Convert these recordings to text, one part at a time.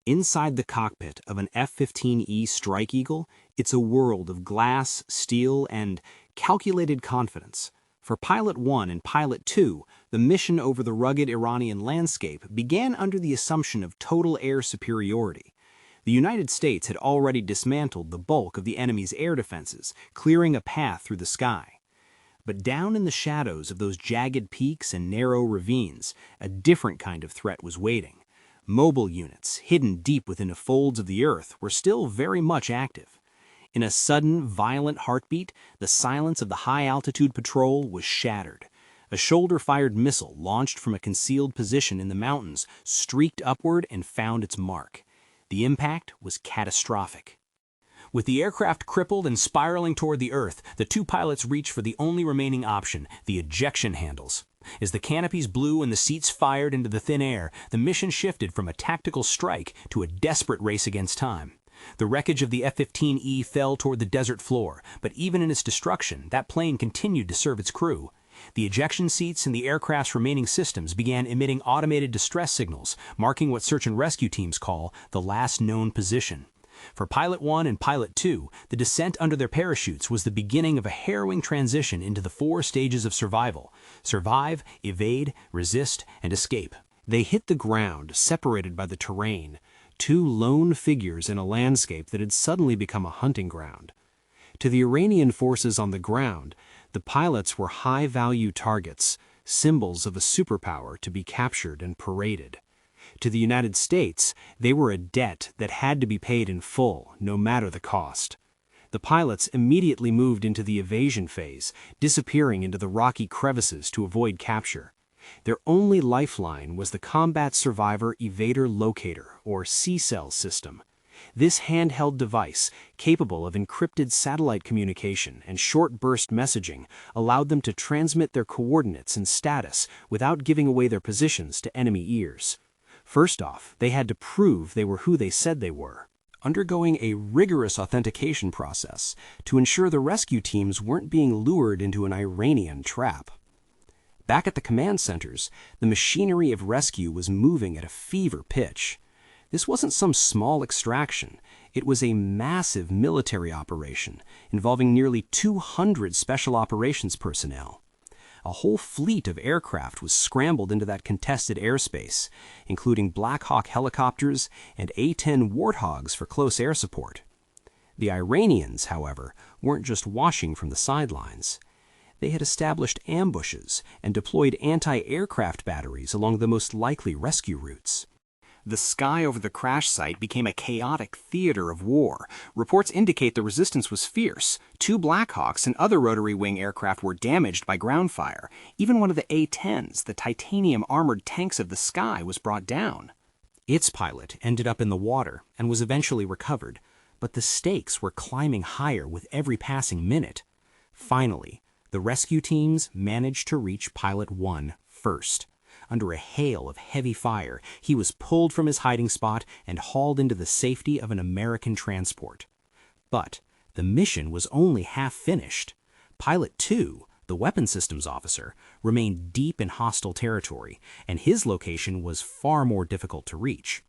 Inside the cockpit of an F-15E Strike Eagle, it's a world of glass, steel, and calculated confidence. For Pilot 1 and Pilot 2, the mission over the rugged Iranian landscape began under the assumption of total air superiority. The United States had already dismantled the bulk of the enemy's air defenses, clearing a path through the sky. But down in the shadows of those jagged peaks and narrow ravines, a different kind of threat was waiting. Mobile units, hidden deep within the folds of the earth, were still very much active. In a sudden, violent heartbeat, the silence of the high-altitude patrol was shattered. A shoulder-fired missile launched from a concealed position in the mountains streaked upward and found its mark. The impact was catastrophic. With the aircraft crippled and spiraling toward the earth, the two pilots reached for the only remaining option, the ejection handles. As the canopies blew and the seats fired into the thin air, the mission shifted from a tactical strike to a desperate race against time. The wreckage of the F-15E fell toward the desert floor, but even in its destruction, that plane continued to serve its crew. The ejection seats in the aircraft's remaining systems began emitting automated distress signals, marking what search and rescue teams call the last known position. For Pilot 1 and Pilot 2, the descent under their parachutes was the beginning of a harrowing transition into the 4 stages of survival: survive, evade, resist, and escape. They hit the ground, separated by the terrain, two lone figures in a landscape that had suddenly become a hunting ground. To the Iranian forces on the ground, the pilots were high-value targets, symbols of a superpower to be captured and paraded. To the United States, they were a debt that had to be paid in full, no matter the cost. The pilots immediately moved into the evasion phase, disappearing into the rocky crevices to avoid capture. Their only lifeline was the Combat Survivor Evader Locator, or C-Cell system. This handheld device, capable of encrypted satellite communication and short-burst messaging, allowed them to transmit their coordinates and status without giving away their positions to enemy ears. First off, they had to prove they were who they said they were, undergoing a rigorous authentication process to ensure the rescue teams weren't being lured into an Iranian trap. Back at the command centers, the machinery of rescue was moving at a fever pitch. This wasn't some small extraction. It was a massive military operation involving nearly 200 special operations personnel. A whole fleet of aircraft was scrambled into that contested airspace, including Black Hawk helicopters and A-10 Warthogs for close air support. The Iranians, however, weren't just watching from the sidelines. They had established ambushes and deployed anti-aircraft batteries along the most likely rescue routes. The sky over the crash site became a chaotic theater of war. Reports indicate the resistance was fierce. 2 Black Hawks and other rotary wing aircraft were damaged by ground fire. Even one of the A-10s, the titanium-armored tanks of the sky, was brought down. Its pilot ended up in the water and was eventually recovered, but the stakes were climbing higher with every passing minute. Finally, the rescue teams managed to reach Pilot 1 first. Under a hail of heavy fire, he was pulled from his hiding spot and hauled into the safety of an American transport. But the mission was only half finished. Pilot 2, the weapons systems officer, remained deep in hostile territory, and his location was far more difficult to reach.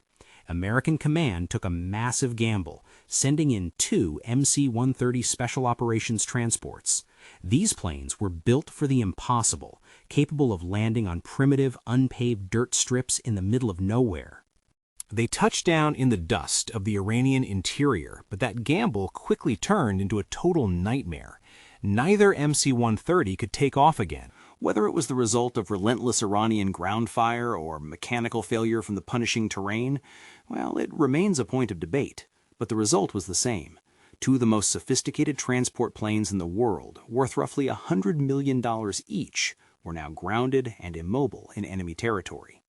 American Command took a massive gamble, sending in 2 MC-130 Special Operations transports. These planes were built for the impossible, capable of landing on primitive, unpaved dirt strips in the middle of nowhere. They touched down in the dust of the Iranian interior, but that gamble quickly turned into a total nightmare. Neither MC-130 could take off again. Whether it was the result of relentless Iranian ground fire or mechanical failure from the punishing terrain, well, it remains a point of debate. But the result was the same. 2 of the most sophisticated transport planes in the world, worth roughly $100 million each, were now grounded and immobile in enemy territory.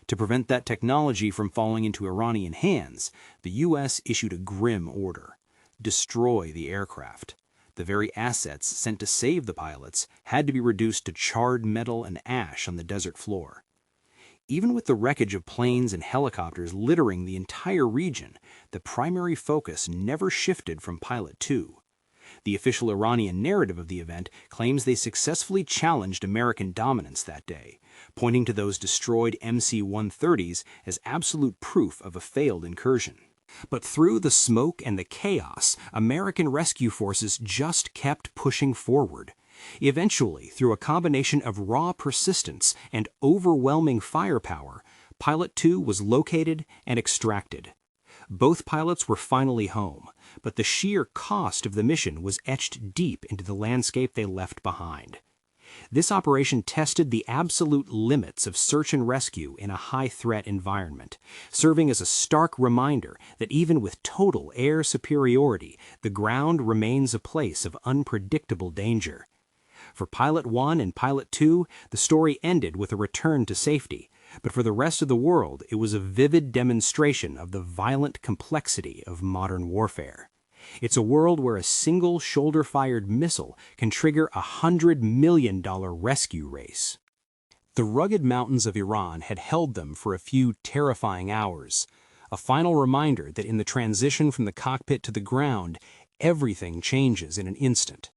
To prevent that technology from falling into Iranian hands, the U.S. issued a grim order: destroy the aircraft. The very assets sent to save the pilots had to be reduced to charred metal and ash on the desert floor. Even with the wreckage of planes and helicopters littering the entire region, the primary focus never shifted from Pilot 2. The official Iranian narrative of the event claims they successfully challenged American dominance that day, pointing to those destroyed MC-130s as absolute proof of a failed incursion. But through the smoke and the chaos, American rescue forces just kept pushing forward. Eventually, through a combination of raw persistence and overwhelming firepower, Pilot 2 was located and extracted. Both pilots were finally home, but the sheer cost of the mission was etched deep into the landscape they left behind. This operation tested the absolute limits of search and rescue in a high-threat environment, serving as a stark reminder that even with total air superiority, the ground remains a place of unpredictable danger. For Pilot 1 and Pilot 2, the story ended with a return to safety, but for the rest of the world, it was a vivid demonstration of the violent complexity of modern warfare. It's a world where a single shoulder-fired missile can trigger a $100 million rescue race. The rugged mountains of Iran had held them for a few terrifying hours, a final reminder that in the transition from the cockpit to the ground, everything changes in an instant.